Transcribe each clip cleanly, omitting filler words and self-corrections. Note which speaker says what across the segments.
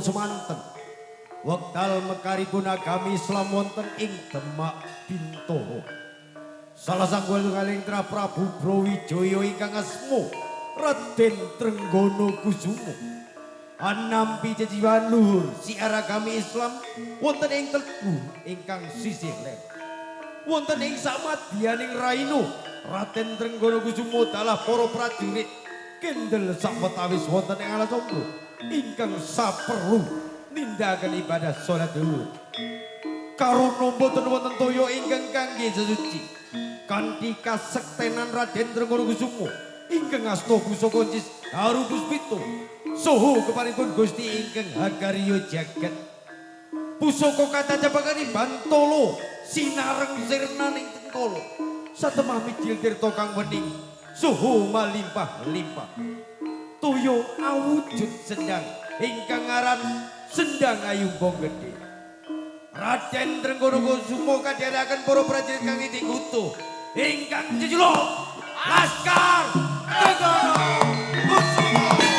Speaker 1: semanten wekdal mekaripun agami Islam wonten ing Demak Bintoro. Salah satunggaling Tra Prabu Brawijaya ingkang asma Raden Trenggono Kusumo anampi jejiwan luhur siar agami Islam wonten ing Teguh ingkang sisih lèr. Wonten ing samadyaning raina Raden Trenggono Kusumo dalah para prajurit kendel sapetawis wonten ing alas sombro ingkang saperlu nindakaken ibadah salat zuhur. Karana boten wonten toya ingkang kangge sesuci kanthi kasektenan Raden Trenggono Kusumo ingkang asta pusaka Cis Daru Puspita saha keparipun Gusti ingkang Hagarya Jagat. Pusaka katacapaken Bantala sinareng sirnaning Cengkala satemah mijil tirta kang wening saha malimpah-limpah. Toya awujud sendang ingkang aran Sendang Ayumbong Gedhe. Raden Trenggono Kusumo kadharaken para prajurit kang ditikutu ingkang jejuluk Laskar Trenggono Kusumo.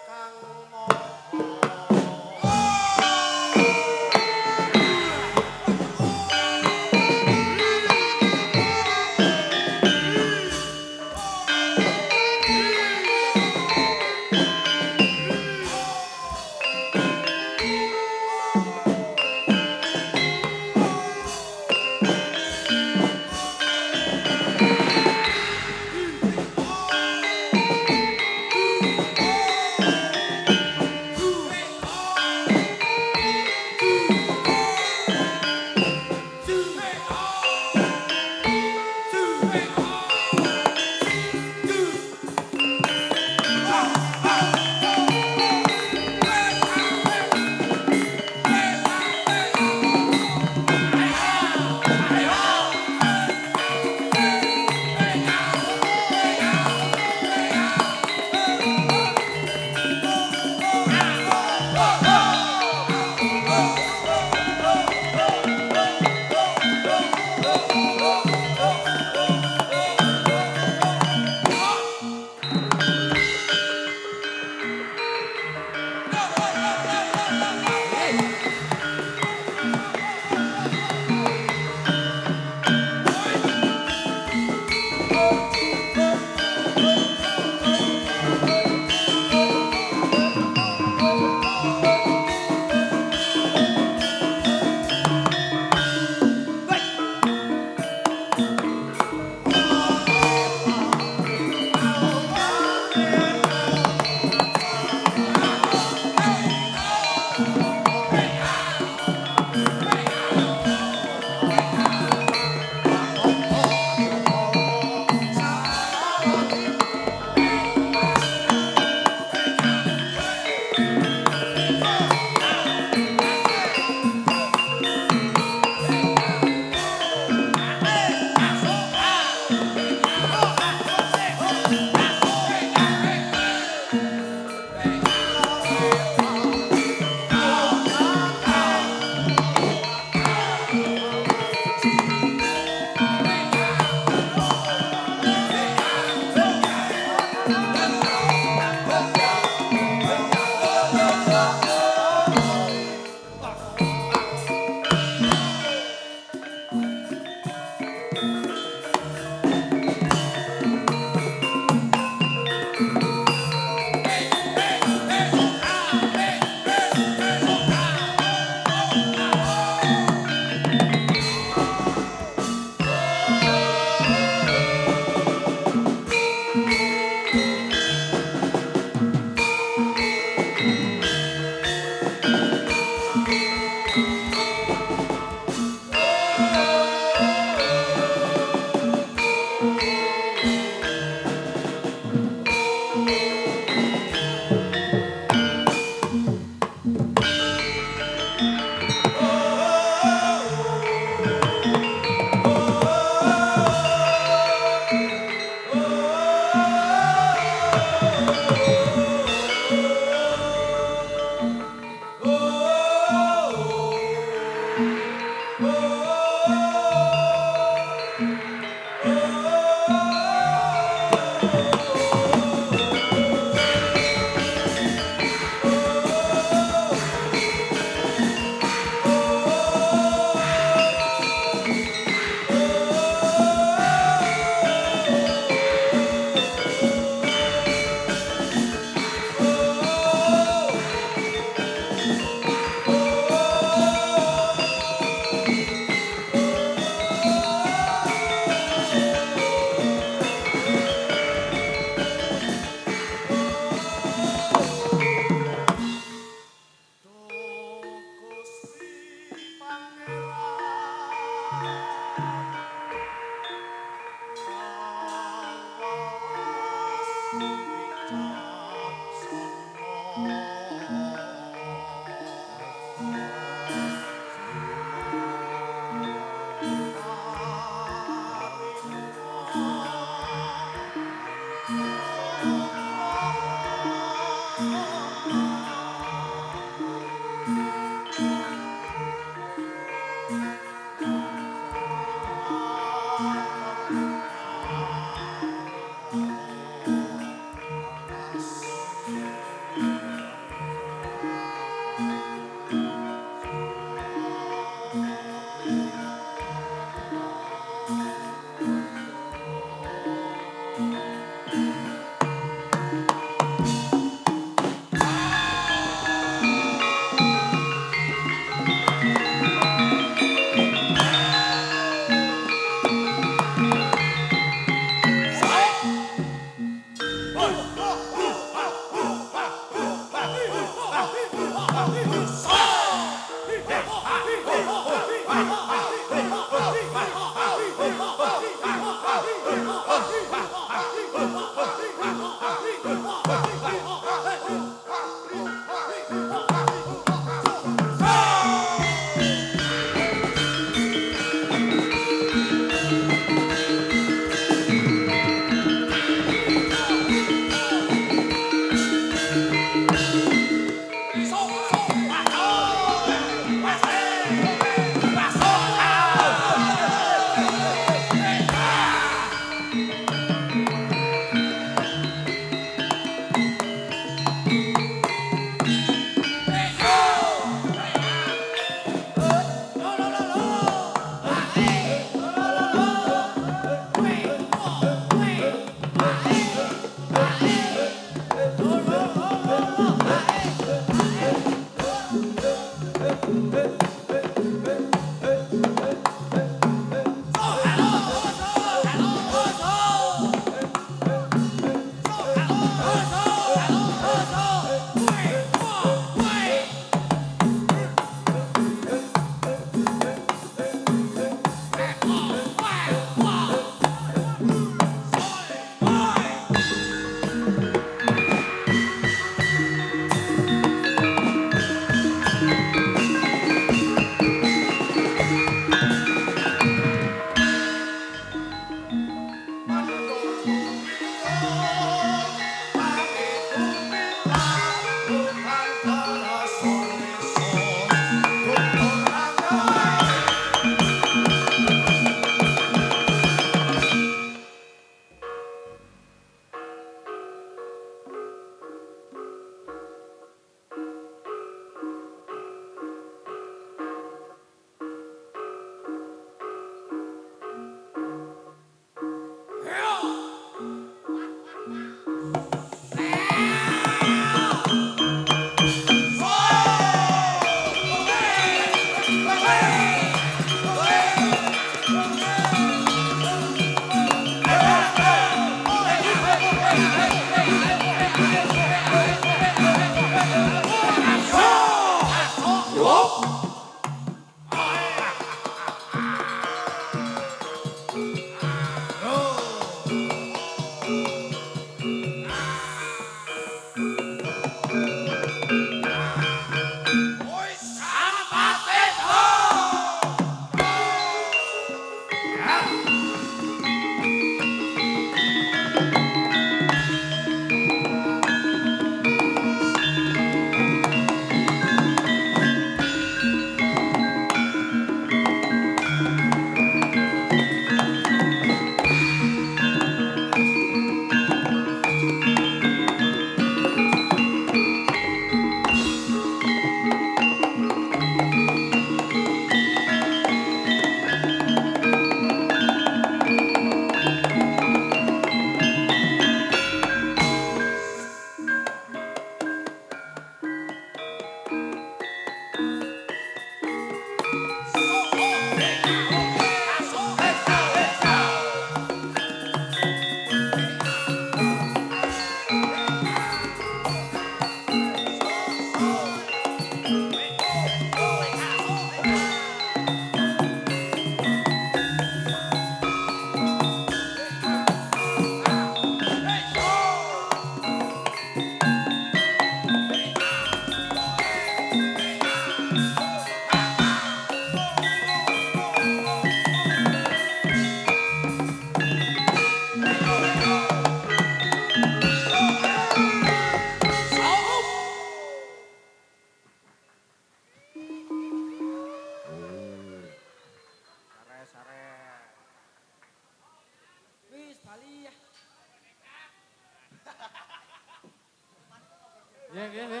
Speaker 2: Ya, ya, ya.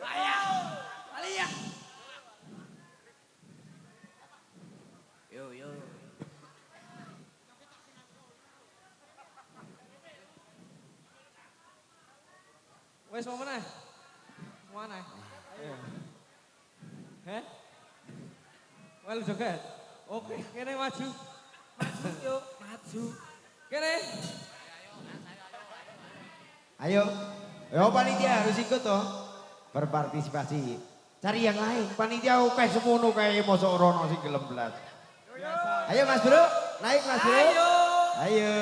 Speaker 3: Ayah, ayah. Yo, yo.
Speaker 2: Wes mau mana? Mana? Ayo. Heh? Well joget. Oke, kene maju. Maju yuk, maju. Kene.
Speaker 1: Ayo, yo panitia harus ikut toh. Berpartisipasi. Cari yang lain. Panitia oke semono kayak mosok rono sing gelem blas. Ayo Mas Bro, naik Mas Bro.
Speaker 2: Ayo.
Speaker 1: Ayo.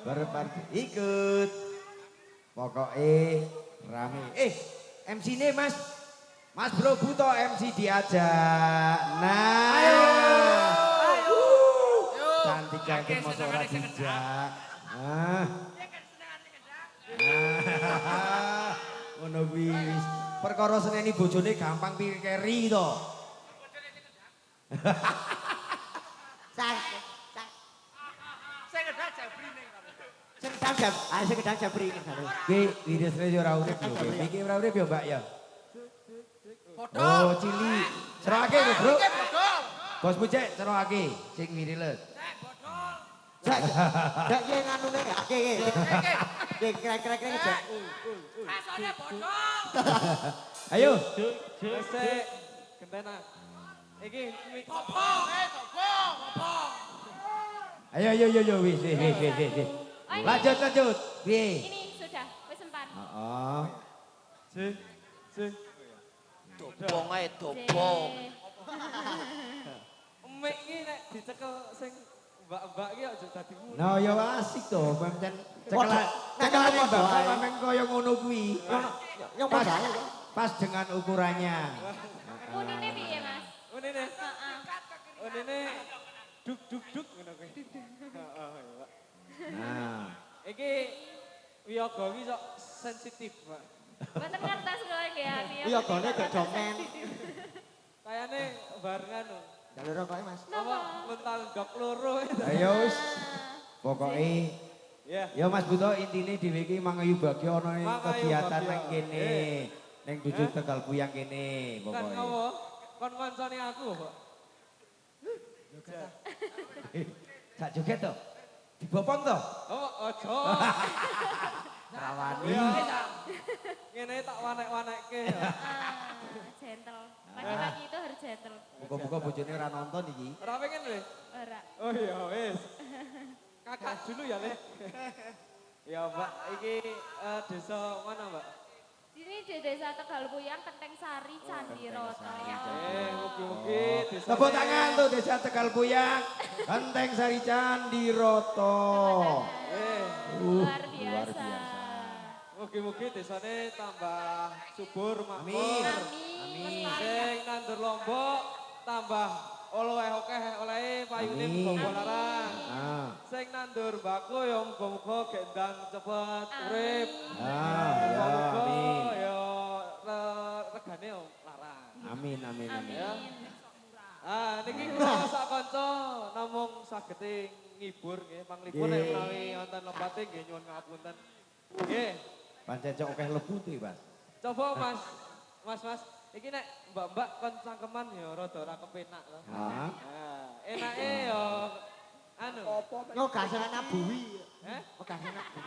Speaker 1: Berpartisipasi ikut. Pokoknya rame. MC ini Mas. Mas Bro Buto MC diajak. Nah.
Speaker 3: Ayo.
Speaker 1: Cantik-cantik masa ora dijak. Ah. Ngono wis. Perkara seneni bojone gampang pikiri to.
Speaker 4: Sing gedang jabri ning karo.
Speaker 1: Ki wirisne yo ora urip yo. Iki ora urip yo Mbak ya.
Speaker 3: Bodol.
Speaker 1: Oh cili. Serokake lho Bro. Bos Pucek serokake sing wirilet.
Speaker 4: Cek. Cek ki nganune ake. Ki krek-krek cek.
Speaker 3: Rasane bodol.
Speaker 1: Ayo.
Speaker 2: Wis sik, gentena. Iki
Speaker 3: Topong.
Speaker 1: Ayo wis. Lanjut. Piye?
Speaker 5: Ini sudah, wis sempat.
Speaker 1: Heeh.
Speaker 2: sih.
Speaker 3: Topong ae topong.
Speaker 2: Emek iki nek dicekel sing mbak-mbak iki aja dadi ngono.
Speaker 1: Nah ya asik to, pancen cekelane mbak pamen kaya ngono kuwi.
Speaker 4: Yang padahal
Speaker 1: Pas dengan ukurannya.
Speaker 5: Unine piye, Mas?
Speaker 2: Unine.
Speaker 5: Heeh.
Speaker 2: Unine duk ngono kuwi. Heeh ya, Pak.
Speaker 1: Nah.
Speaker 2: Iki wiyaga iki sok sensitif, Pak.
Speaker 5: Mboten ngertos kula nggih ani.
Speaker 4: iya gone gak domen.
Speaker 2: Kayane barengan lho.
Speaker 4: Jalur kowe Mas.
Speaker 2: Apa mental gak loro.
Speaker 1: Ayo wis. Pokoke
Speaker 2: Ya.
Speaker 1: ya Mas Buto intine dhewe iki mangayu bagya ana ing
Speaker 2: Mangayu
Speaker 1: kegiatan
Speaker 2: bagya.
Speaker 1: nang kene. Ning Dusun Tegal Puyang kene
Speaker 2: Kan
Speaker 1: pokoke.
Speaker 2: ngopo? Kon koncone aku, Pak.
Speaker 1: Sak joget to. Dibopong to.
Speaker 2: Oh, ojo.
Speaker 1: Rawani.
Speaker 2: Ngene tak wanek-wanekke ya.
Speaker 5: Gentle. Laki-laki itu harus gentle.
Speaker 1: Muga-muga bojone ora nonton iki.
Speaker 2: Ora pengen le.
Speaker 5: Ora.
Speaker 2: Oh iya wis. Kakak dulu ya le. Ya Mbak, iki desa mana Mbak?
Speaker 5: Ini di desa Tegal Puyang, Kenteng Sari, Candi Roto.
Speaker 2: Mugi-mugi desa.
Speaker 1: Tepuk tangan tuh Desa Tegal Puyang. Kenteng Sari Candi Roto.
Speaker 5: Luar biasa.
Speaker 2: Mugi-mugi desane tambah subur makmur.
Speaker 1: Amin.
Speaker 5: Amin.
Speaker 2: Sing nandur Lombok tambah oleh-oleh olehe payune
Speaker 1: Amin.
Speaker 2: muga larang.
Speaker 1: Ah.
Speaker 2: Sing nandur bako ya muga-muga gendang cepet urip.
Speaker 1: Ah, ya
Speaker 2: Muga-muga
Speaker 1: amin.
Speaker 2: ya regane ya larang.
Speaker 1: Amin.
Speaker 2: Ya. Ah niki kula sak kanca namung saged ngibur nggih, panglipur nek
Speaker 1: Nggih.
Speaker 2: menawi wonten lembate nggih nyuwun ngapunten. Nggih.
Speaker 1: Pancen cok akeh lebu tuh, Mas.
Speaker 2: Coba Mas. Mas, iki nek mbak-mbak kon cangkeman ya rada ora kepenak to.
Speaker 1: Ah.
Speaker 2: Nah, enake ya anu.
Speaker 4: Yo gak seneng bui.
Speaker 2: Heh?
Speaker 4: Gak seneng bui.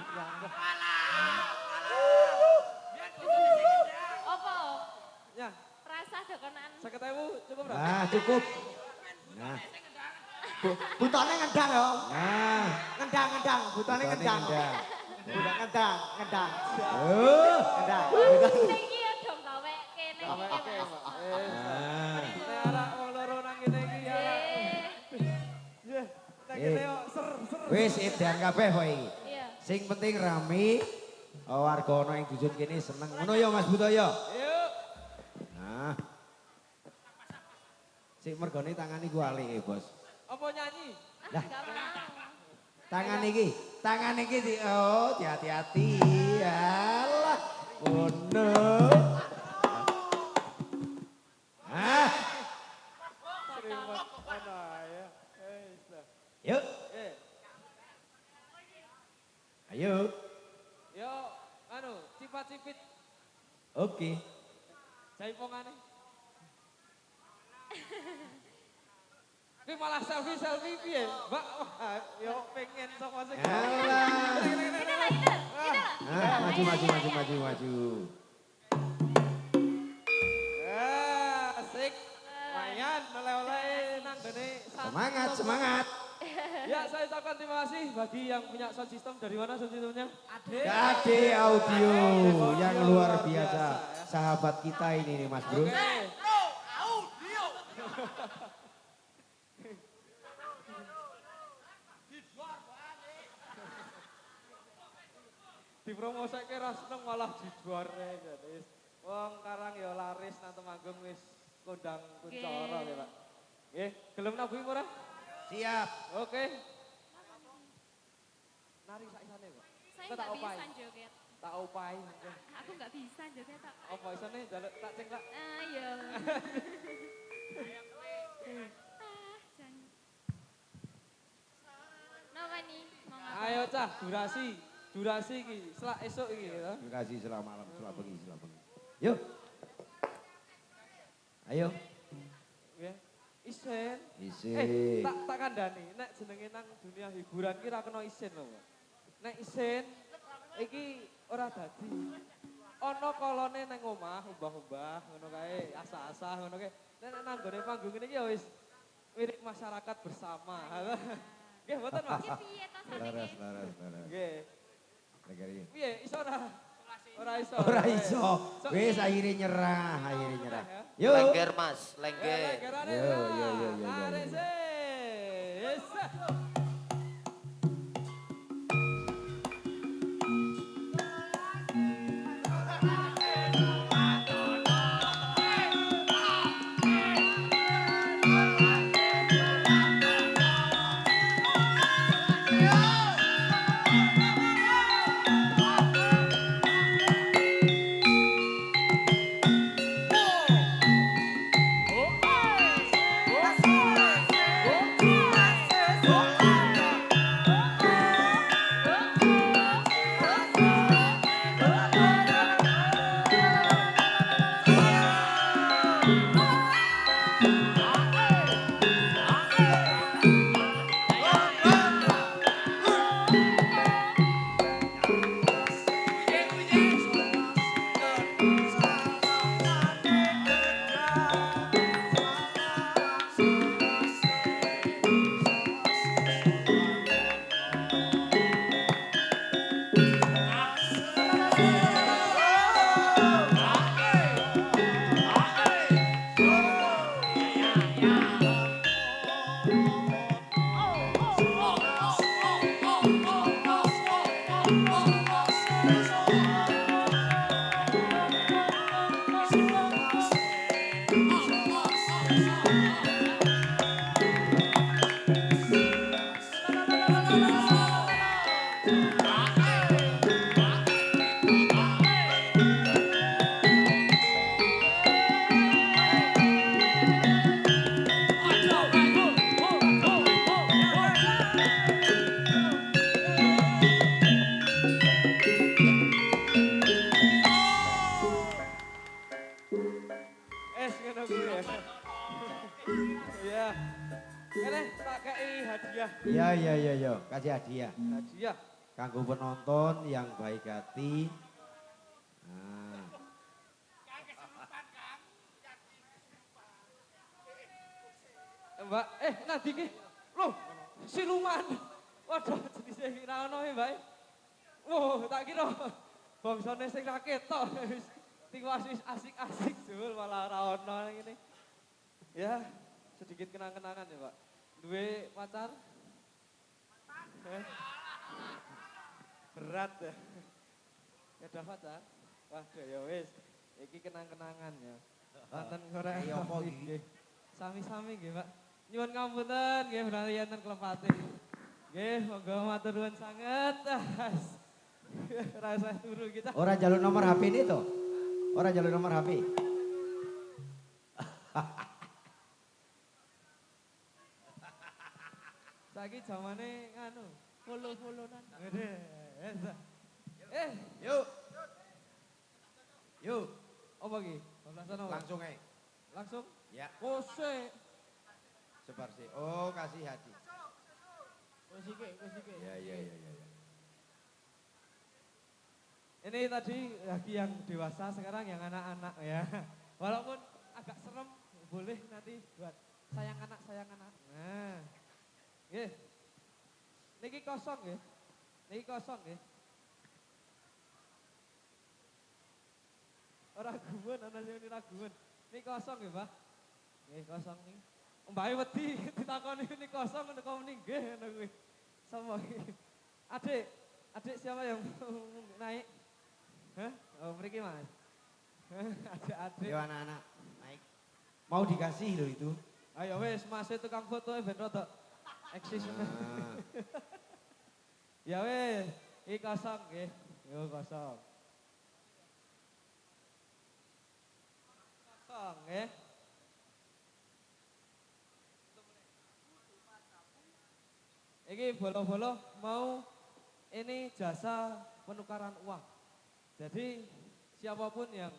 Speaker 5: Apa?
Speaker 2: Ya,
Speaker 5: Rasa dokonan.
Speaker 2: 50.000 cukup ora?
Speaker 1: Nah, cukup. Nah,
Speaker 4: Butone ngendang yo.
Speaker 1: nah.
Speaker 4: Ngendang. Butone ngendang.
Speaker 1: Ngendang.
Speaker 4: Ngendang.
Speaker 1: Oh.
Speaker 4: Ngendang.
Speaker 5: Sing iki ya dong gawe kene iki,
Speaker 2: Oke,
Speaker 5: Mas.
Speaker 2: Mbak. Wis.
Speaker 1: Ah.
Speaker 2: Nek arek wong loro nang kene iki ya. Nggih, nang kene yo ser.
Speaker 1: Wis edan kabeh kok iki.
Speaker 5: Iya.
Speaker 1: Sing penting rame. Warga ana ing dusun kene seneng. Ngono ya Mas Buto ya.
Speaker 2: Yuk.
Speaker 1: Nah. Sik mergone tangan iku alike, Bos.
Speaker 2: Apa nyanyi?
Speaker 1: Lah.
Speaker 5: Enggak mau.
Speaker 1: Tangan iki oh hati-hati. Alah. Oh no. Ah,
Speaker 2: Serius ana ya. Wis lah.
Speaker 1: yuk.
Speaker 2: Eh,
Speaker 1: Ayo.
Speaker 2: yo anu, cipat-cipit
Speaker 1: Oke.
Speaker 2: jaipongane. Kuwi malah selfie piye? Mbak, wah, yo pengen sama sing.
Speaker 1: Alah.
Speaker 5: Ini lah, ini lah.
Speaker 1: Ah, maju.
Speaker 2: Asik. Lumayan oleh-oleh nang gene
Speaker 1: Semangat.
Speaker 2: Ya, saya ucapkan terima kasih bagi yang punya sound system. Dari mana sound systemnya?
Speaker 1: Gade audio yang
Speaker 2: Audio
Speaker 1: luar
Speaker 2: luar
Speaker 1: biasa.
Speaker 2: biasa, ya.
Speaker 1: Sahabat kita ini nih Mas Bro.
Speaker 2: Oke. Di dipromosekke ra seneng malah dijuare guys. Wong Karang ya laris nang Temanggung wis kondang kuncara ya, Pak. Nggih, gelem nabuhi ora?
Speaker 1: Siap.
Speaker 2: Oke. Nari sak isane, Pak.
Speaker 5: Saya
Speaker 2: Kok tak
Speaker 5: nggak
Speaker 2: opahi?
Speaker 5: bisa joget.
Speaker 2: Tak opahi.
Speaker 5: Aku nggak bisa joget tak.
Speaker 2: Apa isane jaluk tak cengklak.
Speaker 5: Ayo. Jan. Napa nih? Mau ngapa?
Speaker 2: Ayo cah, durasi iki, selak esuk iki ya.
Speaker 1: Terima kasih selamat malam, selamat pagi, selamat pagi. Yuk. Ayo.
Speaker 2: Nggih. Isen.
Speaker 1: Isi.
Speaker 2: Tak kandhani, nek jenenge nang dunia hiburan ki ra kena isin lho, Pak. Nek isin iki ora dadi. Ana kalane nang omah umbah-umbah ngono kae, asah-asah ngono kae. Nek nang nggone panggung iki ya wis milik masyarakat bersama. Nggih, mboten, Mas?
Speaker 5: Ki piye to
Speaker 1: Laras,
Speaker 5: sanenge?
Speaker 1: laras, laras.
Speaker 2: Nggih.
Speaker 1: Negeri.
Speaker 2: Piye iso ora? Ora iso.
Speaker 1: Ora iso. Wis akhirnya nyerah, akhirnya nyerah. Yuk.
Speaker 3: Lengger Mas, lengger.
Speaker 1: Yo, yo, yo, yo, yo,
Speaker 2: Arek
Speaker 1: yo.
Speaker 2: sih. Yes. Ngono kuwi ya. Iya. Kene tak kei hadiah.
Speaker 1: Iya, iya, iya, yo. Kasih hadiah.
Speaker 2: Hadiah.
Speaker 1: Kanggo penonton yang baik hati. Nah.
Speaker 2: Mbak, nanti ki. Loh, siluman. Waduh, jenise ra ono Mbak. Wah, tak kira bangsane sing ra ketok. Tiwas wis asik-asik jul malah ra ono ngene. Ya, sedikit kenang-kenangan ya, Pak. Duwe pacar? Berat ya. Ada pacar? Waduh ya wis, iki kenang-kenangan ya. Wonten korek
Speaker 1: Ya apa iki?
Speaker 2: nggih. Sami-sami nggih, Pak. Nyuwun ngapunten nggih menawi enten klepate. Nggih, monggo matur nuwun sanget. Rasa turu kita.
Speaker 1: Orang jalur nomor HP ini tuh. Orang jalur nomor HP.
Speaker 2: Saiki zamane nganu, follow-followan.
Speaker 1: Yuk. Yuk.
Speaker 2: Apa iki? Bablasan apa?
Speaker 1: Langsung aja.
Speaker 2: Langsung?
Speaker 1: Ya.
Speaker 2: Kose.
Speaker 1: Sebar sih. Oh, kasih hati.
Speaker 2: Kosike.
Speaker 1: Ya, ya, ya, ya.
Speaker 2: Ini tadi lagi yang dewasa, sekarang yang anak-anak ya. Walaupun agak serem, boleh nanti buat sayang anak. Nah, nggih. Niki kosong nggih. Ora gumun, ana sing muni ra gumun. Niki kosong nggih, Pak. Nggih, kosong nih. Mbake wedi ditakoni ini kosong ngono kok muni nggih ngono kuwi. Sapa iki? Adik, Adik siapa yang naik? Hah? Oh, mriki Mas. Adik-adik.
Speaker 1: Yo anak-anak, naik. Mau dikasih loh itu.
Speaker 2: Ayo wes, Mas tukang foto ben rodok eksis.
Speaker 1: Ah.
Speaker 2: Ya wes, iki kosong nggih. Yo kosong. Kosong nggih. Iki bolo-bolo mau ini jasa penukaran uang. Jadi siapapun yang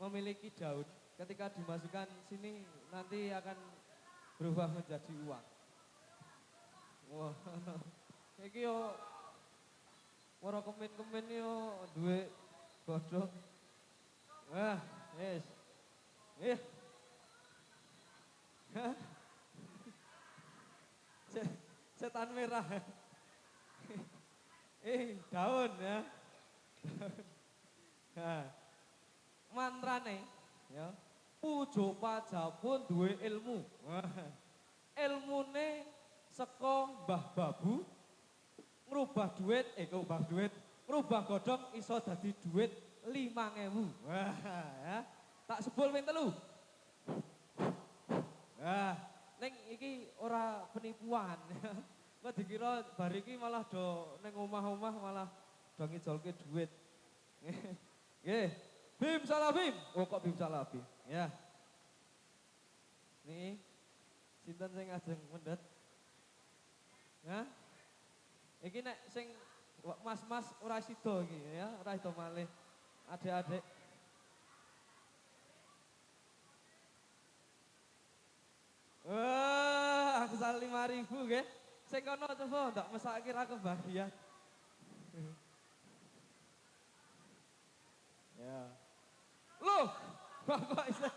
Speaker 2: memiliki daun ketika dimasukkan sini nanti akan berubah menjadi uang. Wah, iki yo ora kemen-kemen yo duwe godhong. Wah, wis. Eh. Setan merah. Daun ya. Nah, mantrane ya. Pujo pajapun duwe ilmu. Ilmune saka Mbah Babu ngrubah duit, ngrubah godhong iso dadi duit 5.000. Wah, ya. Tak sebul ping 3. Wah, ning iki ora penipuan. Kok dikira bar iki malah do ning omah-omah malah do ngijolke duit. Nggih. Bim salah bim. Oh kok bim salah bim. Ya. Nih. Sinten sing ajeng mendhet? Hah? Iki nek sing mas-mas ora sida iki ya, ora sida malih. Adik-adik. Wah, angsal 5.000 nggih. Sing kono coba ndak mesake ra kebahagiaan. Ya. Loh, bapak isa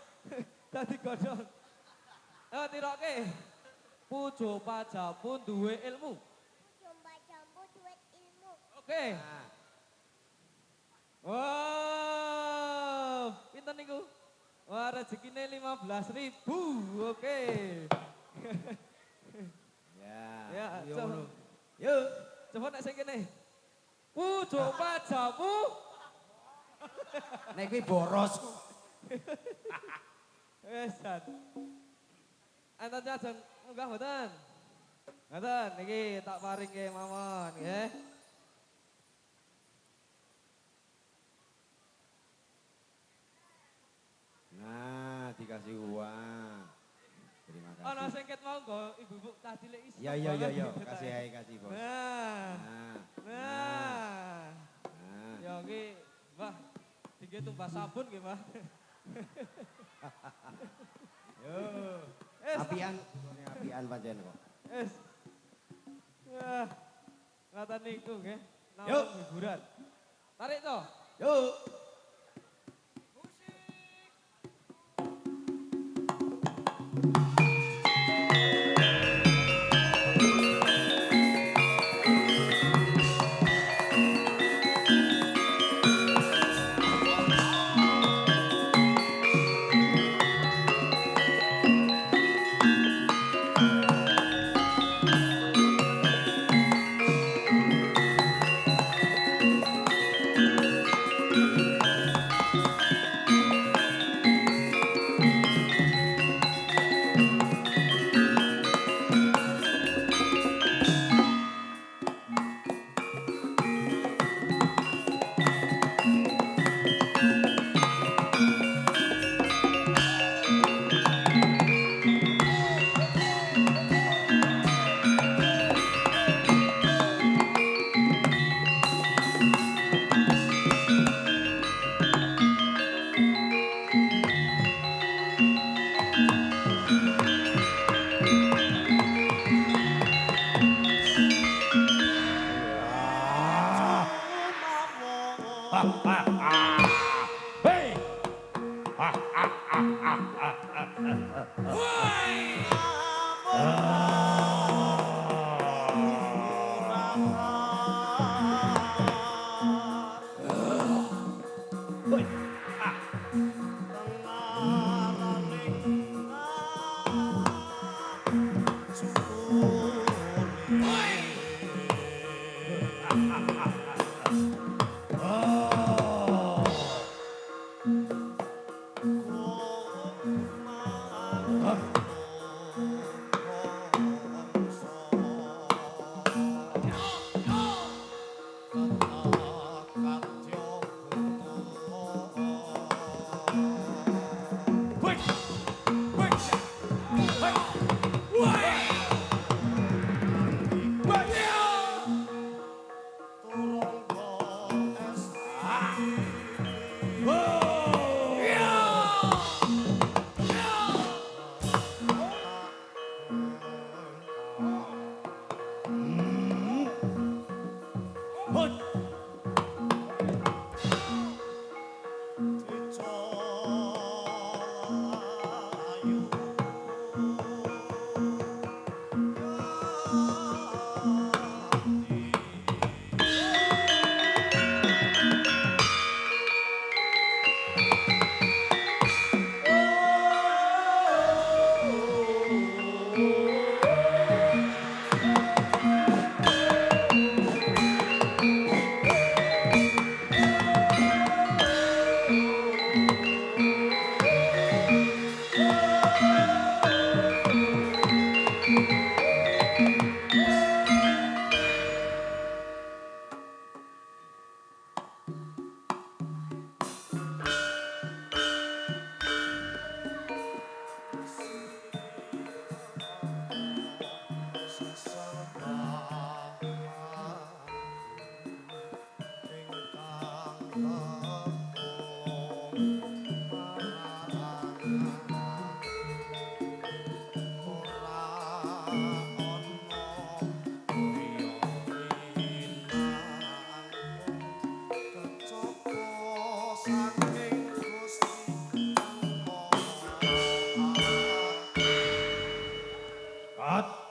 Speaker 2: dadi godhong. Tiroke. Pujo pajapun duwe ilmu.
Speaker 5: Jomba jambu duit ilmu.
Speaker 2: Oke. Wow, pinten niku? Wah, rezekine 15.000. Oke. Ya, coba. Yuk, coba nek sing kene. Pujo pajamu.
Speaker 1: Nek kuwi boros.
Speaker 2: Wes, Jan. Enten ajeng munggah mboten? Mboten, niki tak paringke mawon, nggih.
Speaker 1: Nah, dikasih uang. Terima kasih.
Speaker 2: Ana sing ket mau nggo ibu-ibu tadi lek iso.
Speaker 1: Ya, kasih ae, kasih bos.
Speaker 2: Nah.
Speaker 1: Nah,
Speaker 2: Nah.
Speaker 1: nah.
Speaker 2: Ya iki, Mbah. Dikit tumbas sabun nggih, Mbah.
Speaker 1: Yo.
Speaker 2: Es.
Speaker 1: Apian, apian pancen kok.
Speaker 2: Wis. Wah. Ngoten niku nggih.
Speaker 1: Yuk.
Speaker 2: Namung hiburan. Tarik to.
Speaker 1: Yuk.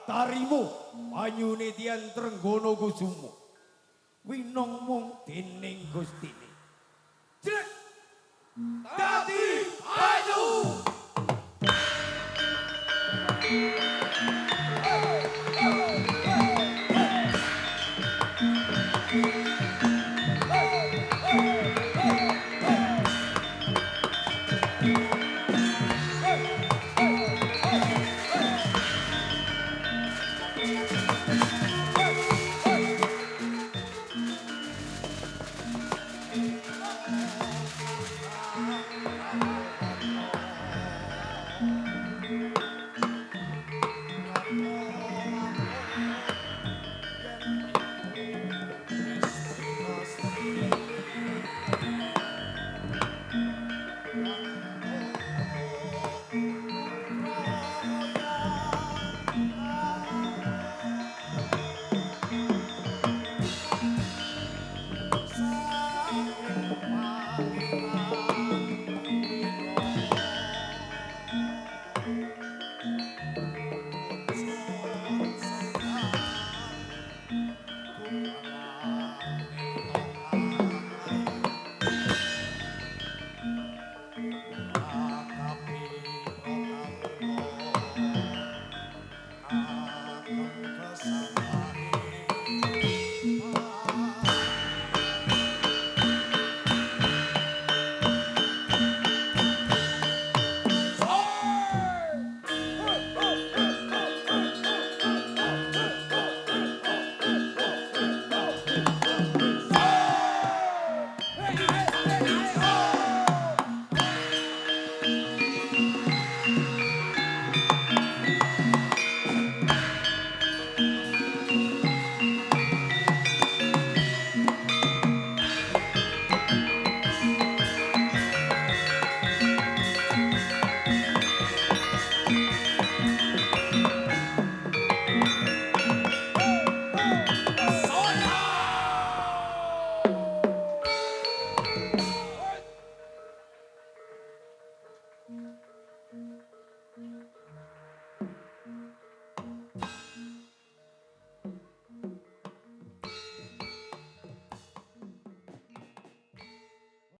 Speaker 1: Tarimu banyune Dian Trenggono Kusumo winong mung dening Gustine Jrek dadi banyu